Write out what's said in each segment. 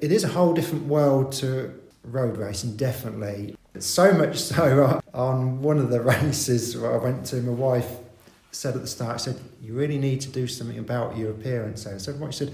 It is a whole different world to road racing, definitely. So much so, on one of the races I went to, my wife said at the start, she said, you really need to do something about your appearance. So I said, what? She said,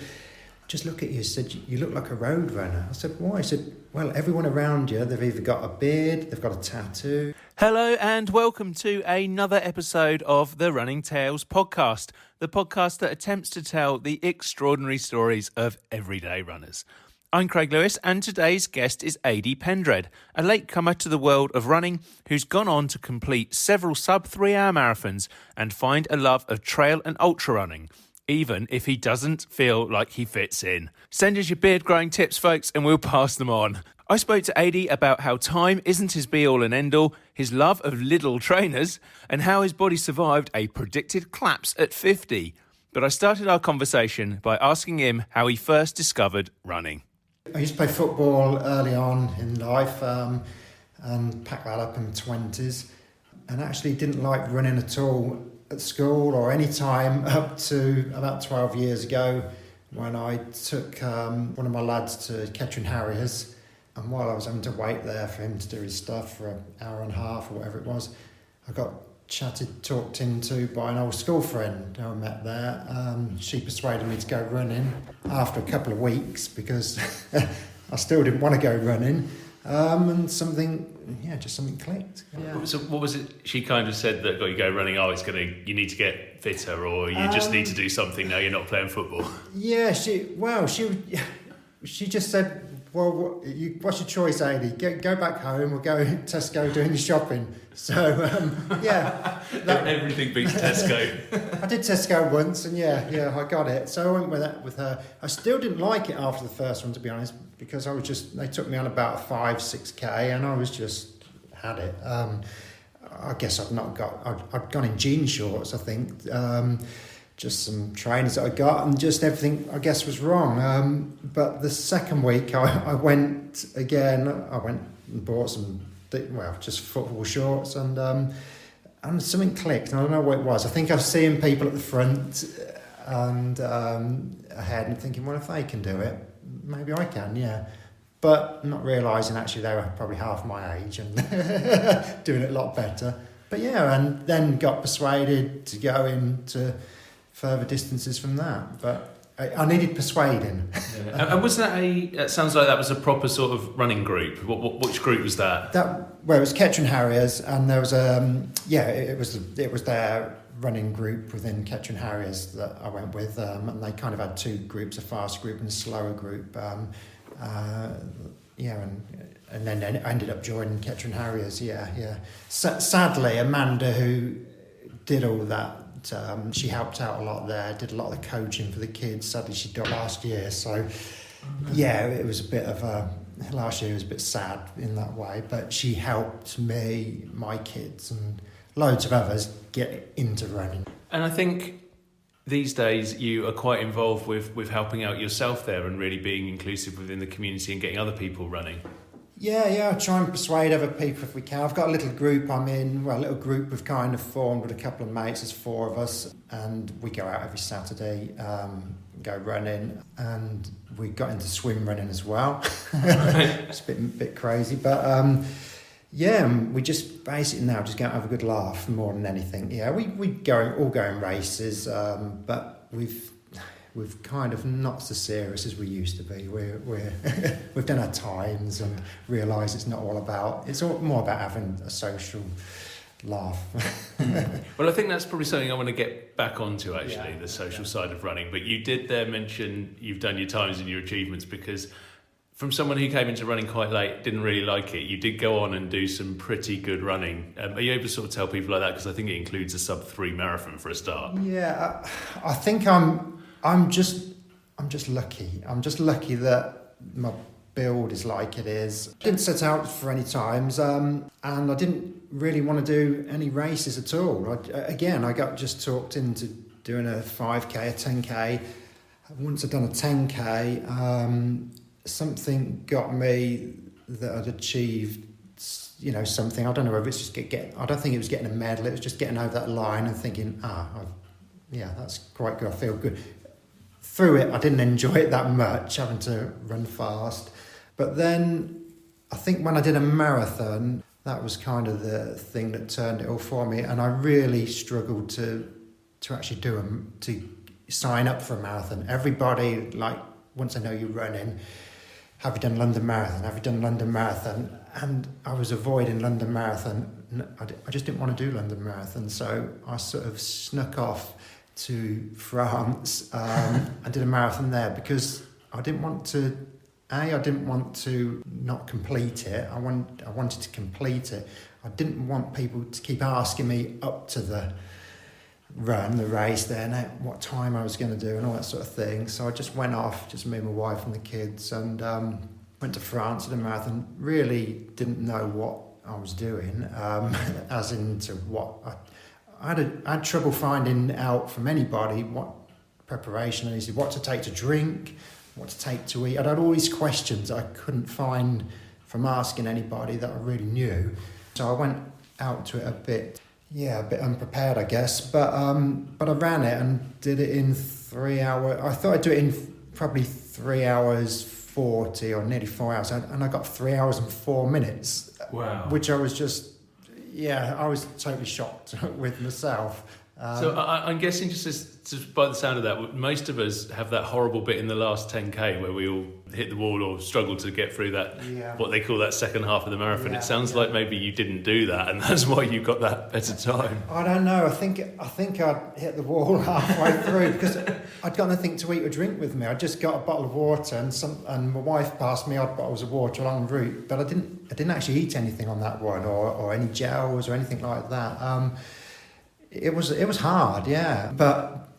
just look at you. She said, you look like a road runner. I said, why? She said, well, everyone around you, they've either got a beard, they've got a tattoo. Hello and welcome to another episode of the Running Tales podcast, the podcast that attempts to tell the extraordinary stories of everyday runners. I'm Craig Lewis and today's guest is Ady Pendred, a latecomer to the world of running who's gone on to complete several sub-3 hour marathons and find a love of trail and ultra running, even if he doesn't feel like he fits in. Send us your beard growing tips, folks, and we'll pass them on. I spoke to Ady about how time isn't his be-all and end-all, his love of Lidl trainers, and how his body survived a predicted collapse at 50. But I started our conversation by asking him how he first discovered running. I used to play football early on in life and packed that up in my 20s, and actually didn't like running at all at school or any time up to about 12 years ago when I took one of my lads to Kettering Harriers. And while I was having to wait there for him to do his stuff for an hour and a half or whatever it was, I got talked into by an old school friend who I met there. She persuaded me to go running after a couple of weeks because I still didn't want to go running. And something clicked. Yeah. So what was it she kind of said that got you go running? Oh, you need to get fitter, or you just need to do something now you're not playing football? Yeah, she just said, well, what's your choice, Ady? Go back home or go Tesco doing the shopping. So, yeah. Everything beats Tesco. I did Tesco once and yeah, I got it. So I went with her. I still didn't like it after the first one, to be honest, because they took me on about 5-6K and I was just had it. I guess I'd gone in jean shorts, I think. Just some trainers that I got and just everything I guess was wrong. But the second week I went again. I went and bought some just football shorts and something clicked. And I don't know what it was. I think I was seeing people at the front and ahead and thinking, well, if they can do it, maybe I can, yeah. But not realising actually they were probably half my age and doing it a lot better. But yeah, and then got persuaded to go into further distances from that, but I needed persuading. Yeah. And was that it sounds like that was a proper sort of running group. Which group was that? It was Kettering Harriers, and there was it was their running group within Kettering Harriers that I went with, and they kind of had two groups, a fast group and a slower group. And then I ended up joining Kettering Harriers. Yeah. Sadly, Amanda, who did all that. She helped out a lot there, did a lot of the coaching for the kids. Sadly, she died last year. So, yeah, it was a bit of last year was a bit sad in that way. But she helped me, my kids, and loads of others get into running. And I think these days you are quite involved with helping out yourself there and really being inclusive within the community and getting other people running. Yeah, I try and persuade other people if we can. I've got a little group I'm in, a little group we've kind of formed with a couple of mates, there's 4 of us, and we go out every Saturday, go running, and we got into swim running as well. It's a bit crazy, but we just basically now just go and have a good laugh more than anything. Yeah, we all go in races, but we've kind of not so serious as we used to be. We've done our times and realised it's more about having a social laugh. Well, I think that's probably something I want to get back onto, actually, the social side of running. But you did there mention you've done your times and your achievements, because from someone who came into running quite late, didn't really like it, you did go on and do some pretty good running. Are you able to sort of tell people like that? Because I think it includes a sub-3 marathon for a start. Yeah, I think I'm just lucky. I'm just lucky that my build is like it is. I didn't set out for any times, and I didn't really want to do any races at all. I got just talked into doing a 5K, a 10K. Once I'd done a 10K, something got me that I'd achieved, something. I don't know whether it's just I don't think it was getting a medal. It was just getting over that line and thinking, that's quite good. I feel good. through it, I didn't enjoy it that much, having to run fast. But then I think when I did a marathon, that was kind of the thing that turned it all for me. And I really struggled to actually to sign up for a marathon. Everybody, like, once they know you're running, have you done London Marathon? Have you done London Marathon? And I was avoiding London Marathon. I just didn't want to do London Marathon. So I sort of snuck off to France and did a marathon there because I didn't want to not complete it. I wanted to complete it. I didn't want people to keep asking me up to the race there, what time I was going to do and all that sort of thing. So I just went off, just me and my wife and the kids, and went to France, did a marathon. Really didn't know what I was doing, as into what I had trouble finding out from anybody what preparation is, what to take to drink, what to take to eat. I'd had all these questions I couldn't find from asking anybody that I really knew. So I went out to it a bit unprepared, I guess. But I ran it and did it in 3 hours. I thought I'd do it in probably 3 hours 40 or nearly 4 hours. And I got 3 hours and 4 minutes. Wow. Which I was just, I was totally shocked with myself. So I'm guessing just by the sound of that, most of us have that horrible bit in the last 10K where we all hit the wall or struggle to get through that, what they call that second half of the marathon. It sounds like maybe you didn't do that and that's why you got that better time. I don't know. I think I'd hit the wall halfway through because I'd got nothing to eat or drink with me. I just got a bottle of water and my wife passed me odd bottles of water along the route, but I didn't actually eat anything on that one or any gels or anything like that. It was hard, but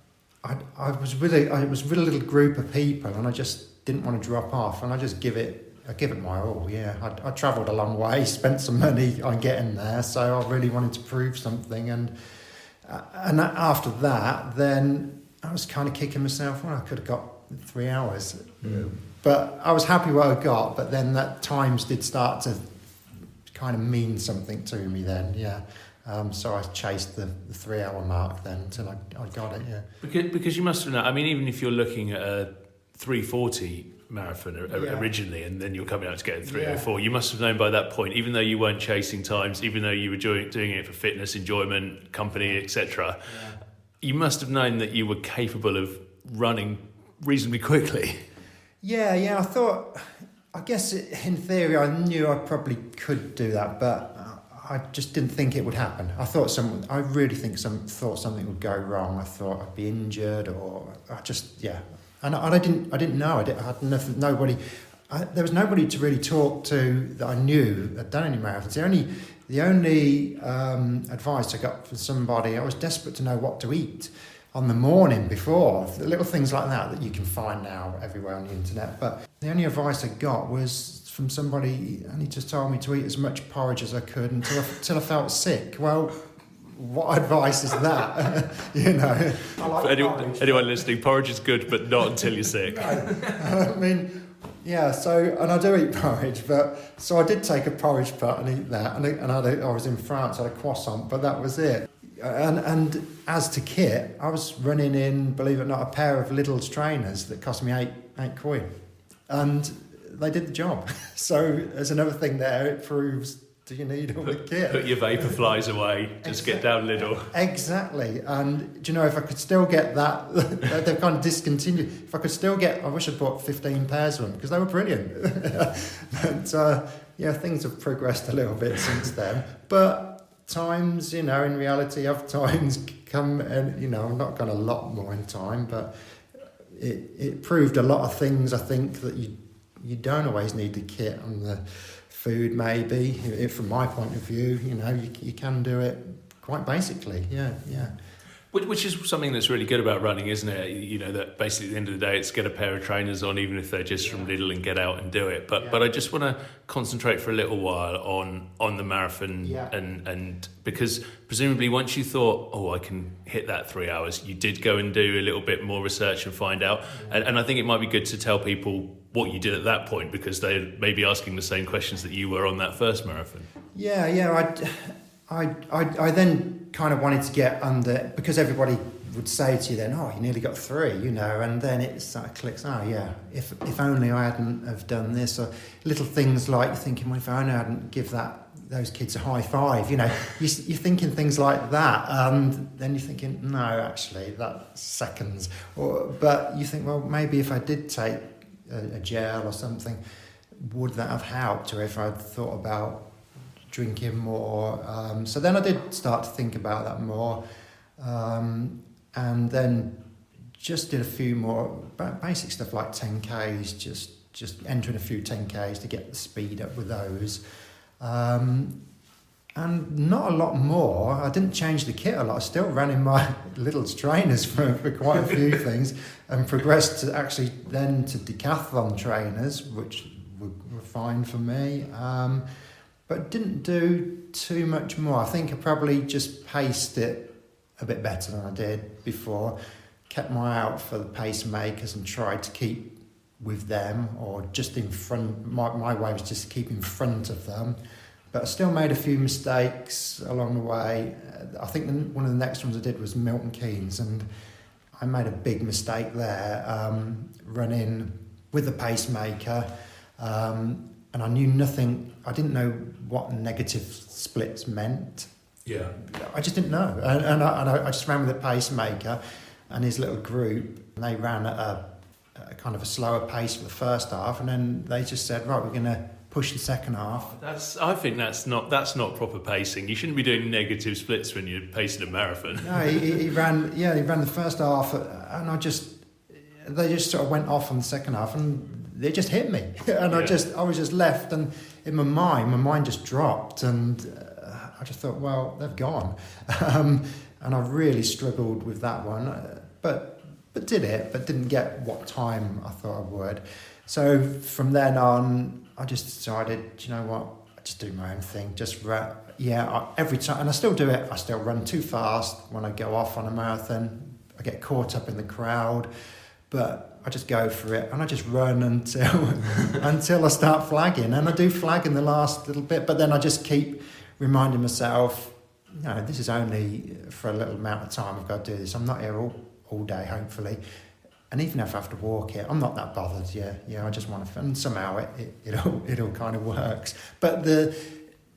I was with a little group of people, and I just didn't want to drop off, and I give it my all. I travelled a long way, spent some money on getting there, so I really wanted to prove something, and after that, then I was kind of kicking myself. Well, I could have got 3 hours, but I was happy what I got. But then that times did start to kind of mean something to me. Then, so I chased the 3 hour mark then until I got it, Because you must have known, I mean, even if you're looking at a 3:40 marathon originally and then you're coming out to get a 3:04, you must have known by that point, even though you weren't chasing times, even though you were doing it for fitness, enjoyment, company, etc., you must have known that you were capable of running reasonably quickly. I thought, I guess in theory I knew I probably could do that, but I just didn't think it would happen. I thought something would go wrong. I thought I'd be injured, or and I didn't know. I had nothing. There was nobody to really talk to that I knew had done any marathons. The only advice I got from somebody, I was desperate to know what to eat on the morning before, the little things like that you can find now everywhere on the internet. But the only advice I got was from somebody, and he just told me to eat as much porridge as I could until I felt sick. Well, what advice is that? I like anyone listening, porridge is good, but not until you're sick. I mean, so, and I do eat porridge, so I did take a porridge pot and eat that, and I was in France, I had a croissant, but that was it. And as to kit, I was running in, believe it or not, a pair of Lidl's trainers that cost me eight quid, and they did the job. So there's another thing there. It proves, do you need all the kit? Put your vapor flies away. Just get down Lidl. Exactly. And do you know, if I could still get that, they've kind of discontinued. If I could still get, I wish I'd bought 15 pairs of them because they were brilliant. But things have progressed a little bit since then. But times, in reality, other times come, and I'm not gone a lot more in time, but it proved a lot of things. I think that you don't always need the kit and the food, maybe. From my point of view, you can do it quite basically. Which is something that's really good about running, isn't it? That basically at the end of the day, it's get a pair of trainers on, even if they're just from Lidl, and get out and do it. But I just want to concentrate for a little while on the marathon, and because presumably once you thought, I can hit that 3 hours, you did go and do a little bit more research and find out. And I think it might be good to tell people what you did at that point, because they may be asking the same questions that you were on that first marathon. I then kind of wanted to get under, because everybody would say to you then, oh, you nearly got 3, and then it sort of clicks, oh yeah, if only I hadn't have done this, or little things like you're thinking, well, if I only hadn't give those kids a high five, you're thinking things like that, and then you're thinking, no, actually, that's seconds, but you think, well, maybe if I did take a gel or something, would that have helped, or if I'd thought about drinking more, so then I did start to think about that more. And then just did a few more basic stuff like 10Ks, just entering a few 10Ks to get the speed up with those. And not a lot more. I didn't change the kit a lot. I still ran in my Lidl's trainers for quite a few things, and progressed to actually then to decathlon trainers, which were fine for me. But didn't do too much more. I think I probably just paced it a bit better than I did before, kept my eye out for the pacemakers and tried to keep with them, or just in front. My way was just to keep in front of them, but I still made a few mistakes along the way. I think one of the next ones I did was Milton Keynes, and I made a big mistake there, running with the pacemaker, and I knew nothing. I didn't know what negative splits meant. Yeah, I just didn't know, and I just ran with the pacemaker and his little group. And they ran at a kind of a slower pace for the first half, and then they just said, right, we're going to push the second half. I think that's not proper pacing. You shouldn't be doing negative splits when you're pacing a marathon. No, he ran the first half, and they just sort of went off on the second half, and they just hit me, and I was just left, and in my mind just dropped, and I just thought, well, they've gone. And I really struggled with that one, but did it, but didn't get what time I thought I would. So from then on, I just decided, do you know what, I just do my own thing. Every time, and I still do it, I still run too fast when I go off on a marathon. I get caught up in the crowd, but I just go for it, and I just run until I start flagging. And I do flag in the last little bit, but then I just keep reminding myself, this is only for a little amount of time I've got to do this. I'm not here all day, hopefully. And even if I have to walk it, I'm not that bothered. I just want to, and somehow it all kind of works. But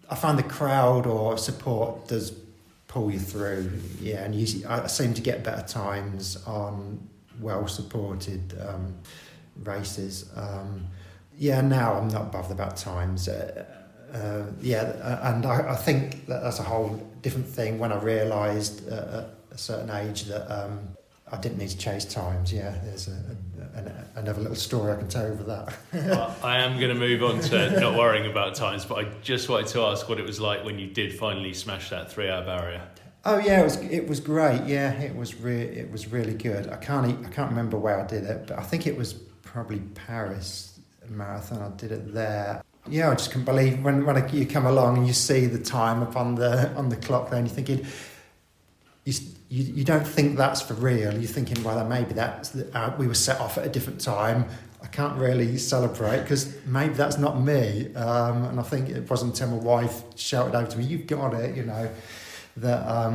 I find the crowd or support does pull you through. Yeah, and I seem to get better times on well-supported races. Now I'm not bothered about times. And I think that's a whole different thing when I realised at a certain age that I didn't need to chase times. Yeah, there's another little story I can tell you over that. I am going to move on to not worrying about times, but I just wanted to ask what it was like when you did finally smash that 3-hour barrier. Oh yeah, it was great. Yeah, it was really good. I can't remember where I did it, but I think it was probably Paris Marathon. I did it there. Yeah, I just couldn't believe when you come along and you see the time up on the clock there, and you're thinking, you don't think that's for real. You're thinking, well, maybe we were set off at a different time. I can't really celebrate because maybe that's not me. And I think it wasn't until my wife shouted over to me, "You've got it," that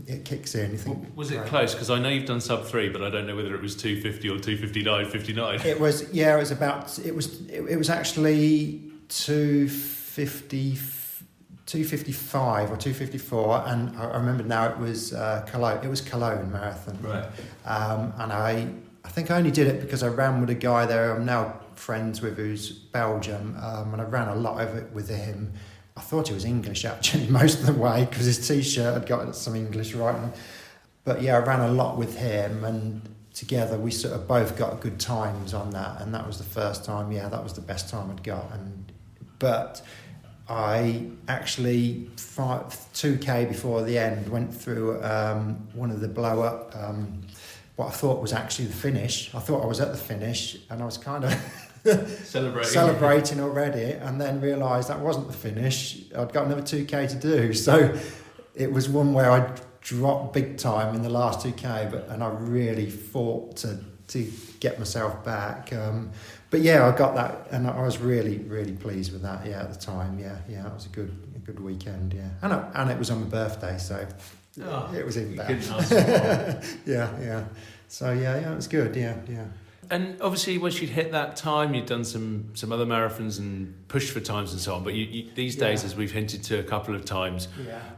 it kicks in. You think, was it close? Because I know you've done sub 3, but I don't know whether it was 2:50 or 2:59. It was. Yeah, it was about. It was actually 2:55 or 2:54, and I remember now it was Cologne. It was Cologne Marathon, right? And I think I only did it because I ran with a guy there I'm now friends with, who's Belgium, and I ran a lot of it with him. I thought he was English actually most of the way because his T-shirt had got some English writing. But yeah, I ran a lot with him, and together we sort of both got good times on that, and that was the first time. Yeah, that was the best time I'd got. But I actually 2K before the end went through one of the blow up. What I thought was actually the finish. I thought I was at the finish, and I was kind of celebrating already, and then realised that wasn't the finish. I'd got another 2K to do, so it was one where I dropped big time in the last 2K, and I really fought to get myself back. But yeah, I got that, and I was really, really pleased with that. Yeah, at the time, yeah, it was a good weekend. Yeah, and it was on my birthday, so it was in there. Couldn't ask for more. Yeah. So it was good. Yeah. And obviously, once you'd hit that time, you'd done some other marathons and pushed for times and so on. But you these days, as we've hinted to a couple of times,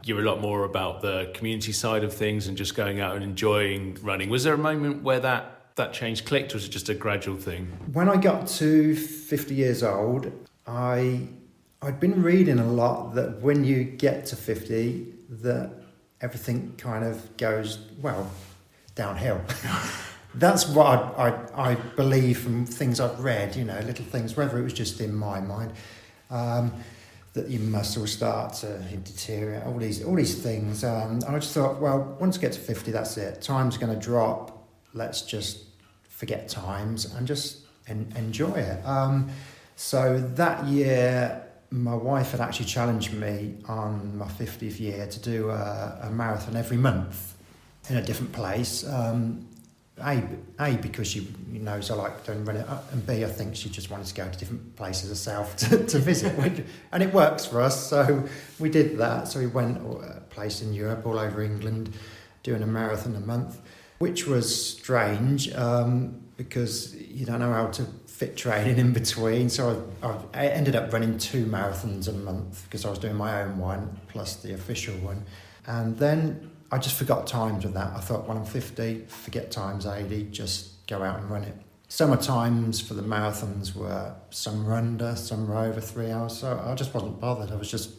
you're a lot more about the community side of things and just going out and enjoying running. Was there a moment where that change clicked, or was it just a gradual thing? When I got to 50 years old, I'd been reading a lot that when you get to 50, that everything kind of goes, downhill. That's what I believe from things I've read, little things, whether it was just in my mind, that your muscles start to deteriorate, all these things. And I just thought, once I get to 50, that's it. Time's going to drop. Let's just forget times and just enjoy it. So that year, my wife had actually challenged me on my 50th year to do a marathon every month in a different place. A, because she knows I like to run it, and B, I think she just wanted to go to different places herself to visit, and it works for us, so we did that. So we went a place in Europe, all over England, doing a marathon a month, which was strange, because you don't know how to fit training in between, so I ended up running 2 marathons a month, because I was doing my own one, plus the official one, and then I just forgot times with that. I thought, when I'm 50, forget times, Ady, just go out and run it. Summer times for the marathons were, some were under, some were over 3 hours, so I just wasn't bothered. I was just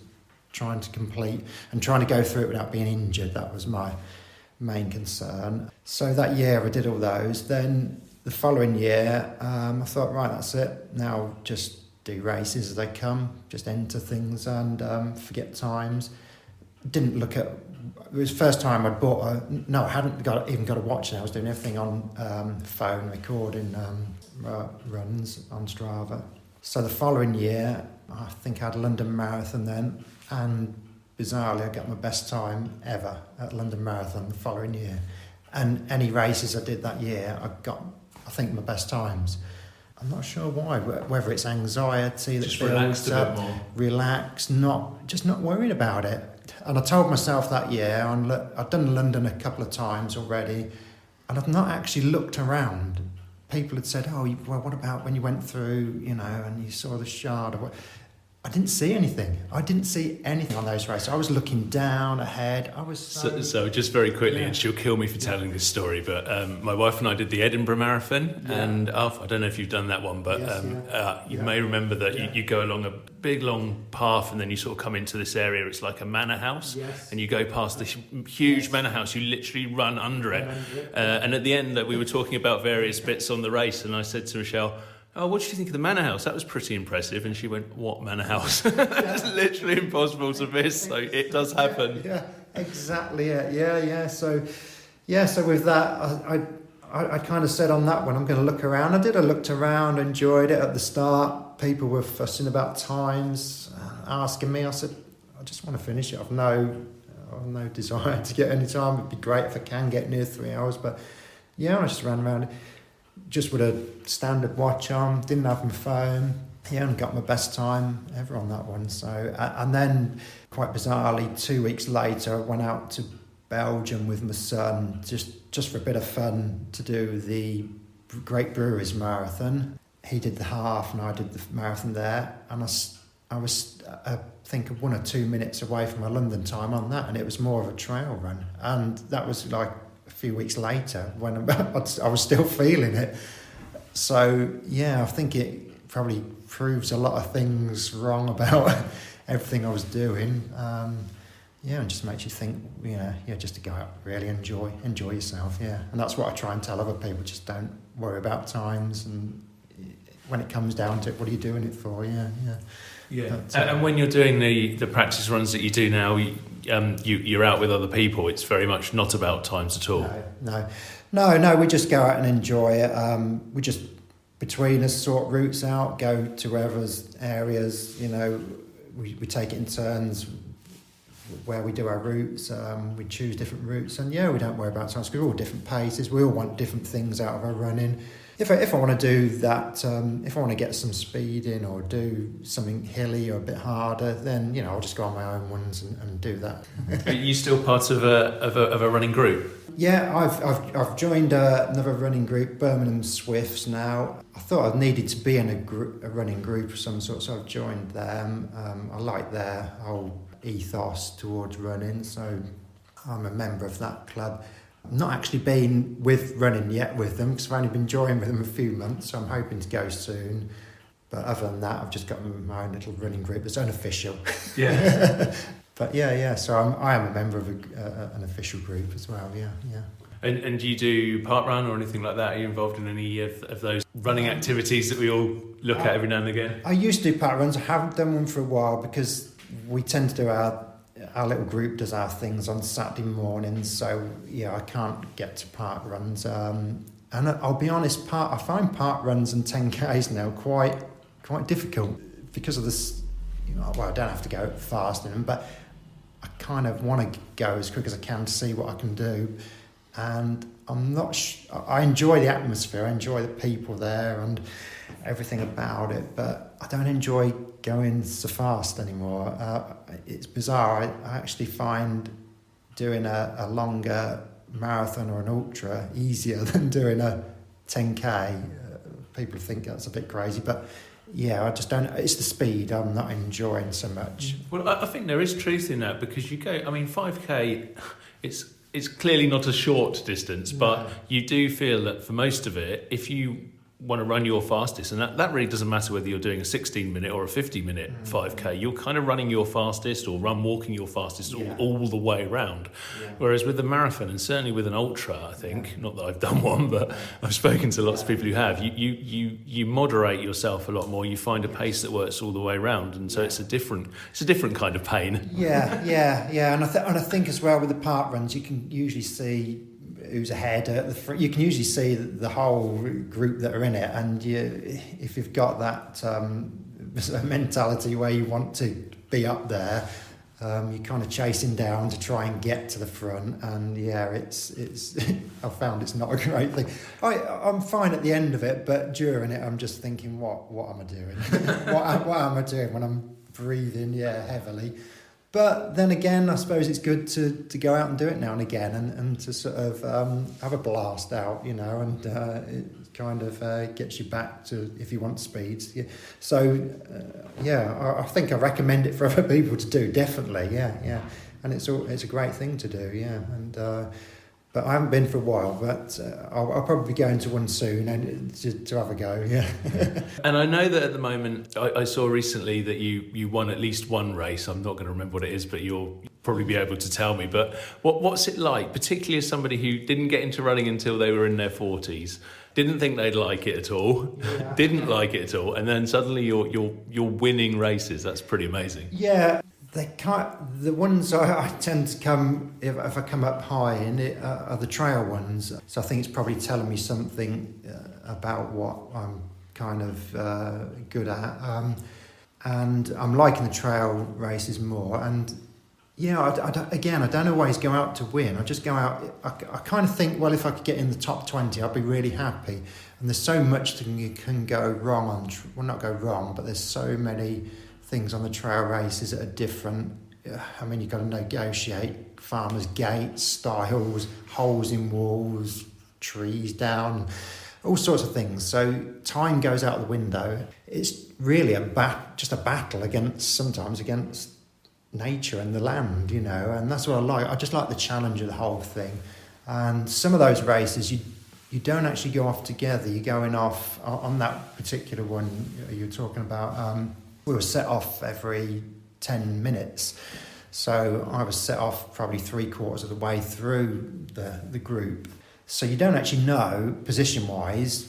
trying to complete and trying to go through it without being injured. That was my main concern. So that year I did all those. Then the following year, I thought, right, that's it. Now just do races as they come, just enter things and forget times. Didn't look at... It was the first time I'd bought I hadn't even got a watch now. I was doing everything on phone, recording runs on Strava. So the following year, I think I had a London Marathon then, and bizarrely, I got my best time ever at London Marathon the following year. And any races I did that year, I got, I think, my best times. I'm not sure why, whether it's anxiety that just builds up, relaxed, not worrying about it. And I told myself that year, I'd done London a couple of times already, and I've not actually looked around. People had said, what about when you went through, and you saw the Shard? I didn't see anything. I didn't see anything on those races. I was looking down, ahead. I was so just very quickly, and she'll kill me for telling this story, but my wife and I did the Edinburgh Marathon, and I don't know if you've done that one, but you may remember that you go along a big long path, and then you sort of come into this area. It's like a manor house, and you go past this huge manor house. You literally run under it, and at the end, we were talking about various bits on the race, and I said to Michelle, what did you think of the manor house? That was pretty impressive. And she went, what manor house? It's literally impossible to miss, so it does happen. Yeah, exactly. Yeah. So with that, I kind of said on that one, I'm going to look around. I looked around, enjoyed it at the start. People were fussing about times, asking me. I said, I just want to finish it. I've no desire to get any time. It'd be great if I can get near 3 hours. But yeah, I just ran around just with a standard watch on, didn't have my phone. And got my best time ever on that one. So, and then quite bizarrely, 2 weeks later, I went out to Belgium with my son, just for a bit of fun, to do the Great Breweries Marathon. He did the half and I did the marathon there. And I was, I think, 1 or 2 minutes away from my London time on that, and it was more of a trail run. And that was like a few weeks later when I was still feeling it. So yeah, I think it probably proves a lot of things wrong about everything I was doing. And just makes you think, just to go out, really enjoy yourself. Yeah, and that's what I try and tell other people. Just don't worry about times, and when it comes down to it, what are you doing it for? Yeah. And when you're doing the practice runs that you do now, you're out with other people. It's very much not about times at all. No. We just go out and enjoy it. We just, between us, sort routes out, go to wherever's areas. We take it in turns where we do our routes. We choose different routes, and we don't worry about times. We're all different paces. We all want different things out of our running. If I want to do that, if I want to get some speed in or do something hilly or a bit harder, then I'll just go on my own ones and do that. Are you still part of a running group? Yeah, I've joined another running group, Birmingham Swifts now. I thought I needed to be in a running group of some sort, so I've joined them. I like their whole ethos towards running, so I'm a member of that club. I've not actually been with running yet with them because I've only been joining with them a few months, so I'm hoping to go soon. But other than that, I've just got my own little running group that's unofficial. Yeah. But yeah, so I am a member of an official group as well, yeah. And do you do parkrun or anything like that? Are you involved in any of those running activities that we all look at every now and again? I used to do parkruns. I haven't done one for a while because we tend to do our little group does our things on Saturday mornings, so I can't get to park runs. And I'll be honest, I find park runs and 10Ks now quite difficult because of this. Well, I don't have to go fast in them, but I kind of want to go as quick as I can to see what I can do. And I'm not. I enjoy the atmosphere. I enjoy the people there and everything about it, but I don't enjoy going so fast anymore. It's bizarre. I actually find doing a longer marathon or an ultra easier than doing a 10K. People think that's a bit crazy, but I just don't. It's the speed I'm not enjoying so much. Well, I think there is truth in that because you go. I mean, 5K, it's clearly not a short distance, but you do feel that for most of it, if you want to run your fastest, and that really doesn't matter whether you're doing a 16-minute or a 50-minute 5K, you're kind of running your fastest or walking your fastest all the way around. Whereas with the marathon, and certainly with an ultra, I think, not that I've done one, but I've spoken to lots of people who have, you moderate yourself a lot more. You find a pace that works all the way around, and so it's a different kind of pain. Yeah, and I think as well with the park runs, you can usually see who's ahead at the front. You can usually see the whole group that are in it, and if you've got that mentality where you want to be up there, you're kind of chasing down to try and get to the front, and it's I've found it's not a great thing. I'm fine at the end of it, but during it I'm just thinking, what am I doing? what am I doing when I'm breathing heavily? But then again, I suppose it's good to go out and do it now and again and to sort of have a blast out, and it kind of gets you back to if you want speeds. Yeah. So, I think I recommend it for other people to do, definitely, yeah. And it's a great thing to do, and but I haven't been for a while, but I'll probably be going to one soon and to have a go, yeah. And I know that at the moment, I saw recently that you won at least one race. I'm not going to remember what it is, but you'll probably be able to tell me. But what's it like, particularly as somebody who didn't get into running until they were in their 40s, didn't think they'd like it at all, didn't like it at all, and then suddenly you're winning races? That's pretty amazing. Yeah. The ones I tend to come, if I come up high in it, are the trail ones. So I think it's probably telling me something about what I'm kind of good at. And I'm liking the trail races more. And I don't always go out to win. I just go out, I kind of think, well, if I could get in the top 20, I'd be really happy. And there's so much that can go wrong not go wrong, but there's so many things on the trail races that are different. I mean, you've got to negotiate farmers' gates, styles, holes in walls, trees down, all sorts of things. So time goes out the window. It's really just a battle sometimes against nature and the land, and that's what I like. I just like the challenge of the whole thing. And some of those races, you don't actually go off together. You're going off on that particular one you're talking about. We were set off every 10 minutes. So I was set off probably 3/4 of the way through the group. So you don't actually know, position-wise,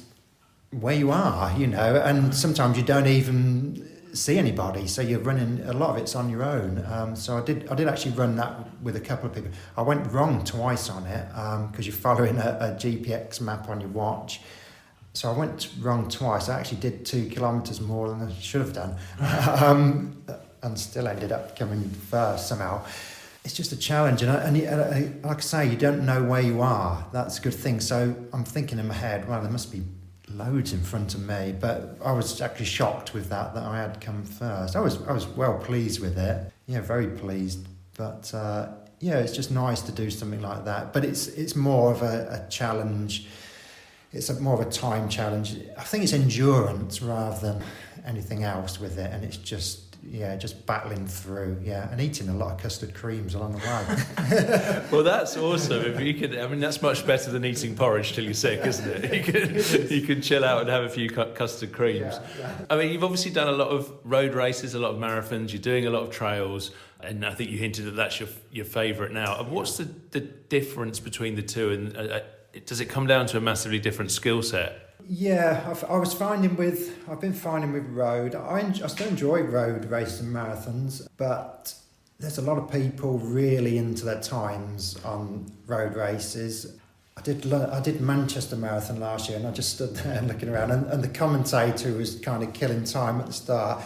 where you are, and sometimes you don't even see anybody. So you're running, a lot of it's on your own. So I did actually run that with a couple of people. I went wrong twice on it because you're following a GPX map on your watch. So I went wrong twice. I actually did 2 kilometres more than I should have done, and still ended up coming first somehow. It's just a challenge, and like I say, you don't know where you are. That's a good thing. So I'm thinking in my head, well, there must be loads in front of me, but I was actually shocked with that I had come first. I was well pleased with it. Yeah, very pleased. But yeah, it's just nice to do something like that. But it's more of a challenge. It's more of a time challenge. I think it's endurance rather than anything else with it, and it's just battling through, and eating a lot of custard creams along the way. Well, that's awesome. If you could, I mean, that's much better than eating porridge till you're sick, isn't it? You can chill out and have a few custard creams. Yeah. I mean, you've obviously done a lot of road races, a lot of marathons. You're doing a lot of trails, and I think you hinted that that's your favourite now. And what's the difference between the two? And does it come down to a massively different skill set? Yeah, I've been finding with road. I still enjoy road races and marathons, but there's a lot of people really into their times on road races. I did Manchester Marathon last year, and I just stood there looking around, and the commentator who was kind of killing time at the start,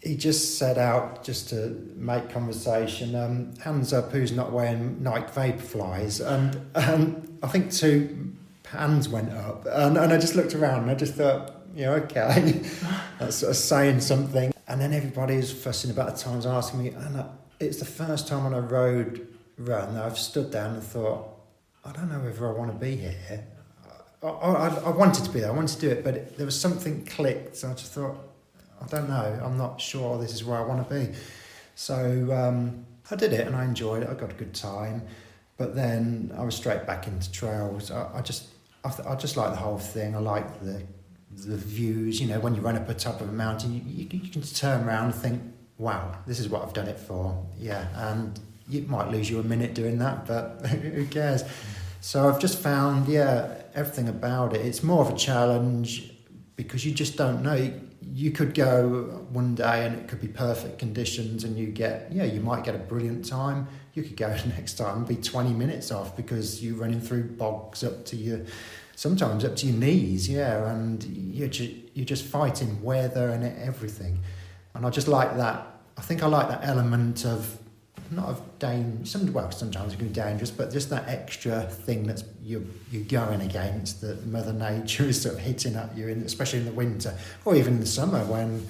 he just set out just to make conversation. Hands up, who's not wearing Nike Vaporflies? And I think 2 hands went up, and I just looked around and I just thought, okay, that's sort of saying something. And then everybody was fussing about the times, asking me, and it's the first time on a road run that I've stood down and thought, I don't know whether I want to be here. I wanted to be there, I wanted to do it, but there was something clicked, so I just thought, I don't know, I'm not sure this is where I want to be. So I did it and I enjoyed it, I got a good time, but then I was straight back into trails. I just like the whole thing. I like the views, when you run up the top of a mountain, you can turn around and think, wow, this is what I've done it for. Yeah, and it might lose you a minute doing that, but who cares? So I've just found, everything about it. It's more of a challenge because you just don't know. You could go one day and it could be perfect conditions and you might get a brilliant time. You could go the next time and be 20 minutes off because you're running through bogs sometimes up to your knees, and you're just fighting weather and everything. And I just like that. I think I like that element of, not of danger, sometimes it can be dangerous, but just that extra thing that's you're going against, that Mother Nature is sort of hitting at you, especially in the winter, or even in the summer when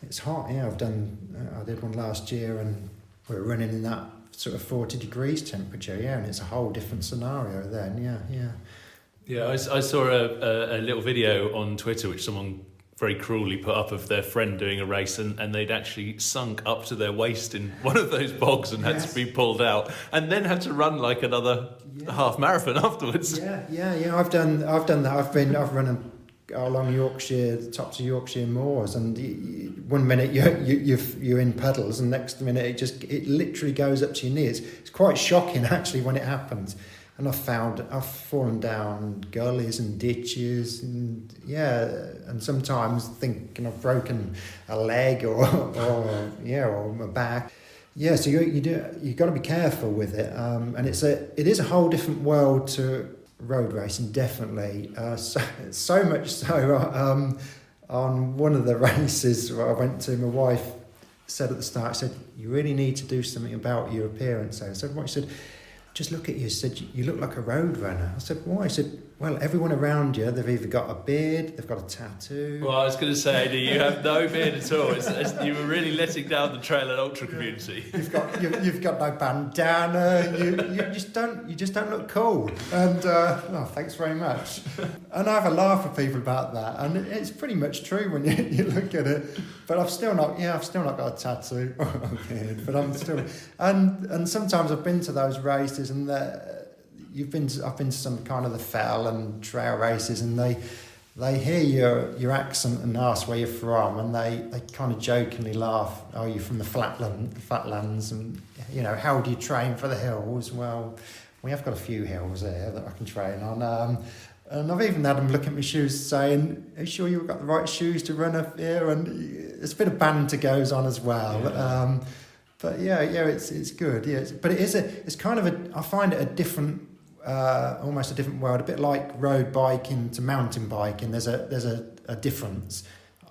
it's hot. I did one last year and we were running in that sort of 40 degrees temperature, and it's a whole different scenario then, Yeah, I saw a little video on Twitter which someone very cruelly put up of their friend doing a race, and they'd actually sunk up to their waist in one of those bogs and had to be pulled out, and then had to run like another half marathon afterwards. Yeah. I've done that. I've run along Yorkshire, the tops of Yorkshire moors, and one minute you're in pedals, and next minute it literally goes up to your knees. It's quite shocking actually when it happens. And I've fallen down gullies and ditches, and sometimes thinking I've broken a leg or my back. Yeah, so you've got to be careful with it, and it is a whole different world to road racing, definitely. So much so, on one of the races I went to, my wife said at the start, she said, "You really need to do something about your appearance." I said, "What?" She said, "Just look at you." She said, "You look like a road runner." I said, "Why?" She said, "Well, everyone around you, they've either got a beard, they've got a tattoo." Well, I was going to say, Ady, you have no beard at all. You were really letting down the trail and ultra community. You've got no bandana. You just don't look cool. And thanks very much. And I have a laugh with people about that, and it's pretty much true when you look at it. But I've still not got a tattoo or a beard. But I'm still, and sometimes I've been to those races, and I've been to some kind of the fell and trail races, and they hear your accent and ask where you're from, and they kind of jokingly laugh. "Oh, you're from the flatlands, and how do you train for the hills?" Well, we have got a few hills here that I can train on. And I've even had them look at my shoes saying, "Are you sure you've got the right shoes to run up here?" And it's a bit of banter goes on as well. Yeah. But it's good. Yeah, but it's kind of I find it a different. Almost a different world, a bit like road biking to mountain biking. There's a difference.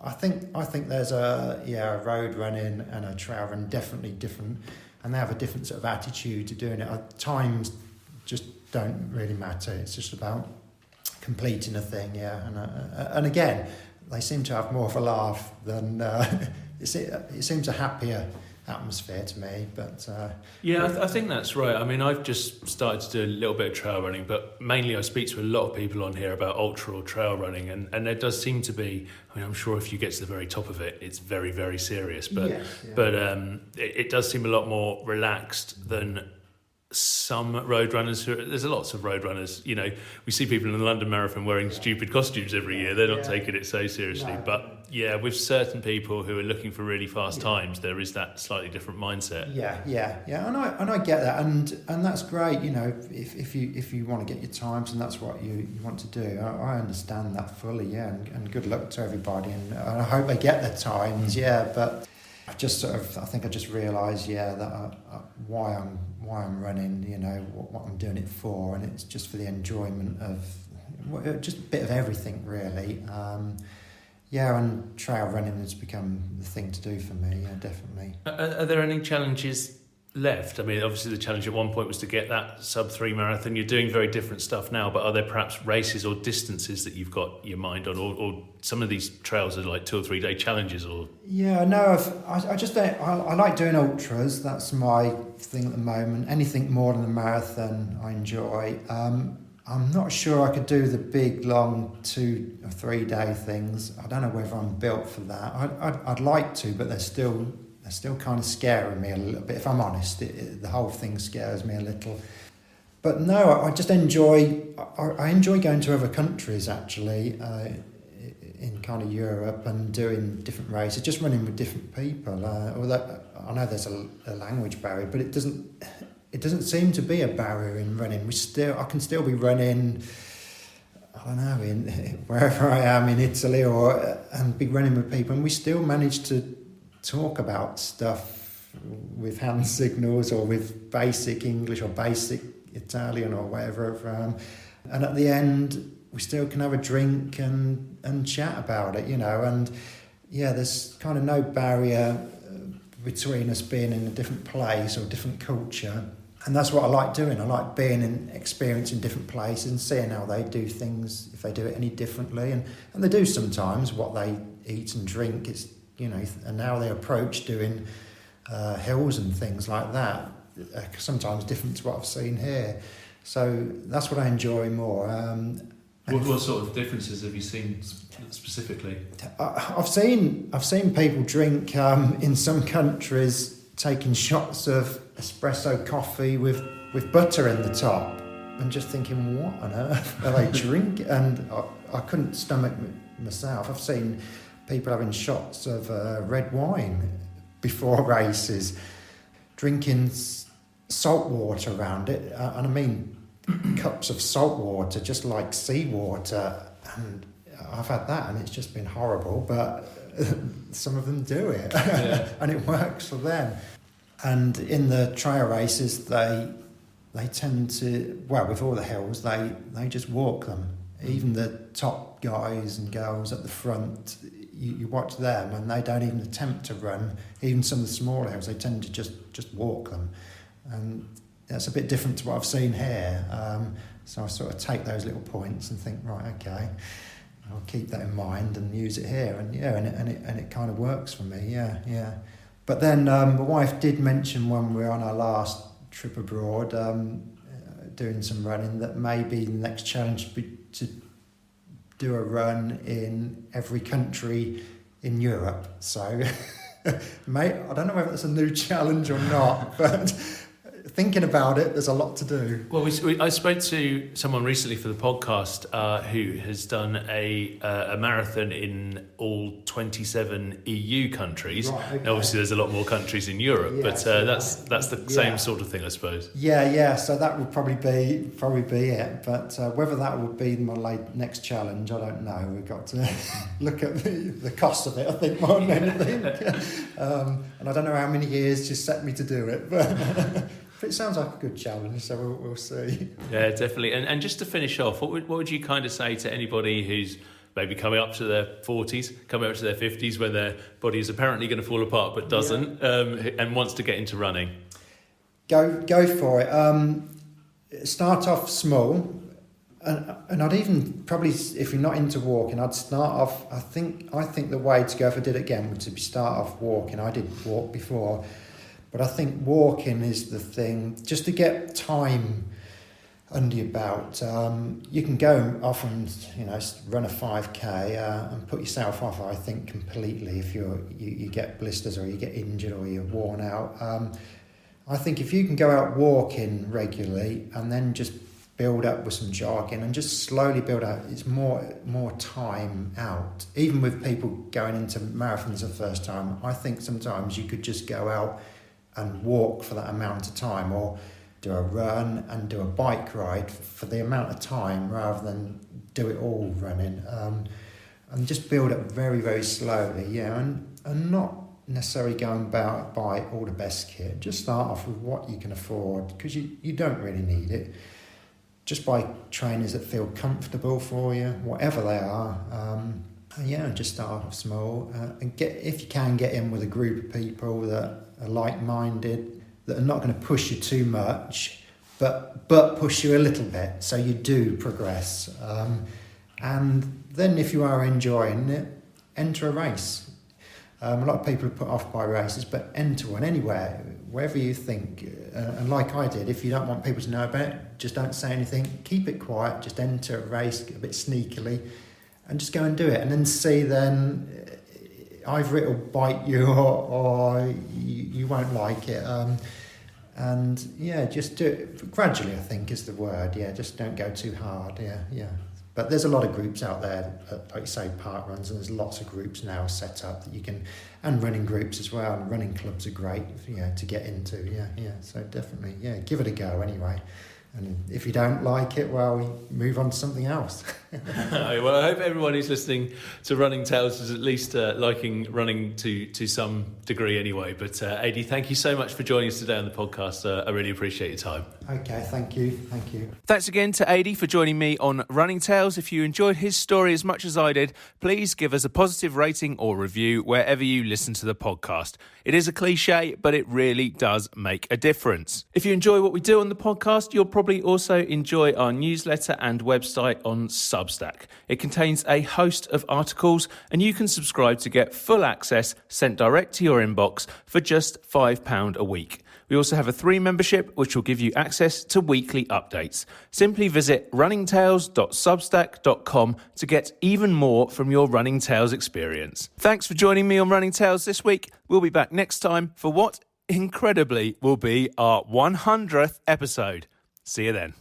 I think there's a road running and a trail run, definitely different, and they have a different sort of attitude to doing it. Times just don't really matter. It's just about completing a thing, yeah. And again, they seem to have more of a laugh than it seems a happier atmosphere to me. But I think that's right. I mean, I've just started to do a little bit of trail running, but mainly I speak to a lot of people on here about ultra or trail running, and there does seem to be. I mean, I'm sure if you get to the very top of it, it's very, very serious. But it does seem a lot more relaxed than some road runners. There's lots of road runners. You know, we see people in the London Marathon wearing stupid costumes every year. They're not taking it so seriously. No. But yeah, with certain people who are looking for really fast times, there is that slightly different mindset. Yeah. And I get that, and that's great. You know, if you want to get your times and that's what you want to do, I understand that fully. Yeah, and good luck to everybody, and I hope they get their times. Yeah, but I think I just realised, that why I'm running, you know, what I'm doing it for, and it's just for the enjoyment of just a bit of everything, really. And trail running has become the thing to do for me, definitely. Are there any challenges left? I mean, obviously the challenge at one point was to get that sub-3 marathon. You're doing very different stuff now, but are there perhaps races or distances that you've got your mind on, or some of these trails are like 2 or 3 day challenges? Or I like doing ultras. That's my thing at the moment. Anything more than a marathon I enjoy. I'm not sure I could do the big long 2 or 3 day things. I don't know whether I'm built for that. I'd like to, but they're still kind of scaring me a little bit, if I'm honest. The whole thing scares me a little. But no, I just enjoy going to other countries, actually, in kind of Europe, and doing different races, just running with different people. Although I know there's a language barrier, but it doesn't seem to be a barrier in running. I can still be running, I don't know, in wherever I am in Italy, and be running with people, and we still manage to talk about stuff with hand signals or with basic English or basic Italian or whatever, and at the end we still can have a drink and chat about it, you know. And there's kind of no barrier between us being in a different place or different culture, and that's what I like doing. I like being in experiencing different places and seeing how they do things, if they do it any differently, and they do sometimes. What they eat and drink, it's, you know, and how they approach doing hills and things like that, sometimes different to what I've seen here. So that's what I enjoy more. What sort of differences have you seen specifically? I've seen people drink in some countries, taking shots of espresso coffee with butter in the top, and just thinking, what on earth are they drinking? And I couldn't stomach myself. I've seen people having shots of red wine before races, drinking salt water around it, and I mean cups of salt water, just like seawater. And I've had that, and it's just been horrible, but some of them do it, and it works for them. And in the trail races, they tend to, well, with all the hills, they just walk them. Even the top guys and girls at the front, you watch them, and they don't even attempt to run. Even some of the smaller hills, they tend to just walk them, and that's a bit different to what I've seen here. So I sort of take those little points and think, right, okay, I'll keep that in mind and use it here, and it kind of works for me. Yeah. But then my wife did mention when we were on our last trip abroad, doing some running, that maybe the next challenge would be to do a run in every country in Europe. So, mate, I don't know whether it's a new challenge or not, but thinking about it, there's a lot to do. Well, I spoke to someone recently for the podcast who has done a marathon in all 27 EU countries. Right, okay. Now, obviously, there's a lot more countries in Europe, but that's the same sort of thing, I suppose. Yeah. So that would probably be it. But whether that would be my next challenge, I don't know. We've got to look at the cost of it, I think, more than anything. And I don't know how many years just set me to do it, but. It sounds like a good challenge, so we'll see. Yeah, definitely. And just to finish off, what would you kind of say to anybody who's maybe coming up to their 40s, coming up to their 50s, where their body is apparently going to fall apart but doesn't, and wants to get into running? Go for it. Start off small. And I'd even probably, if you're not into walking, I'd start off. I think the way to go if I did it again would be start off walking. I did walk before, but I think walking is the thing. Just to get time under your belt, you can go off and run a 5k and put yourself off. I think completely if you get blisters or you get injured or you're worn out. I think if you can go out walking regularly and then just build up with some jogging and just slowly build out, it's more time out. Even with people going into marathons the first time, I think sometimes you could just go out and walk for that amount of time, or do a run and do a bike ride for the amount of time rather than do it all running, and just build up very, very slowly, and not necessarily go and buy all the best kit. Just start off with what you can afford, because you don't really need it. Just buy trainers that feel comfortable for you, whatever they are. Just start off small and if you can get in with a group of people that are like-minded, that are not going to push you too much, but push you a little bit so you do progress. And then if you are enjoying it, enter a race. A lot of people are put off by races, but enter one anywhere, wherever you think. And like I did, if you don't want people to know about it, just don't say anything. Keep it quiet. Just enter a race a bit sneakily and just go and do it. And then see then either it'll bite you or you won't like it. Just do it gradually, I think is the word. Yeah, just don't go too hard. Yeah. But there's a lot of groups out there, like you say, park runs, and there's lots of groups now set up that you can, and running groups as well, and running clubs are great, to get into, so definitely, give it a go anyway. And if you don't like it, well, move on to something else. Well, I hope everyone who's listening to Running Tales is at least liking running to some degree anyway. But Ady, thank you so much for joining us today on the podcast. I really appreciate your time. Okay, thank you. Thanks again to Ady for joining me on Running Tales. If you enjoyed his story as much as I did, please give us a positive rating or review wherever you listen to the podcast. It is a cliche, but it really does make a difference. If you enjoy what we do on the podcast, you'll probably also enjoy our newsletter and website on Substack. It contains a host of articles, and you can subscribe to get full access sent direct to your inbox for just £5 a week. We also have a 3 membership, which will give you access to weekly updates. Simply visit runningtales.substack.com to get even more from your Running Tales experience. Thanks for joining me on Running Tales this week. We'll be back next time for what, incredibly, will be our 100th episode. See you then.